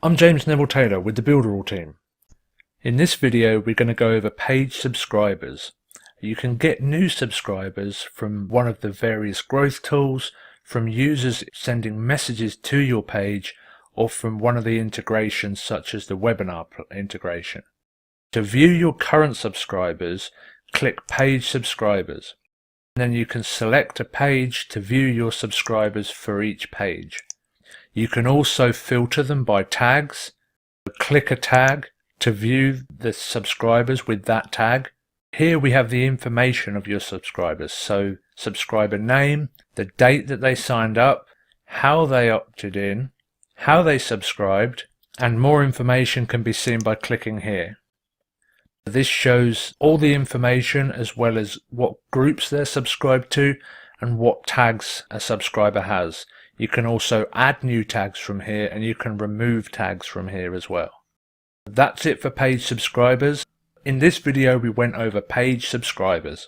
I'm James Neville Taylor with the Builderall team. In this video we're going to go over page subscribers. You can get new subscribers from one of the various growth tools, from users sending messages to your page, or from one of the integrations such as the webinar integration. To view your current subscribers, click Page Subscribers. Then you can select a page to view your subscribers for each page. You can also filter them by tags. Click a tag to view the subscribers with that tag. Here we have the information of your subscribers, so subscriber name, the date that they signed up, how they opted in, how they subscribed, and more information can be seen by clicking here. This shows all the information as well as what groups they're subscribed to and what tags a subscriber has. You can also add new tags from here, and you can remove tags from here as well. That's it for page subscribers. In this video we went over page subscribers.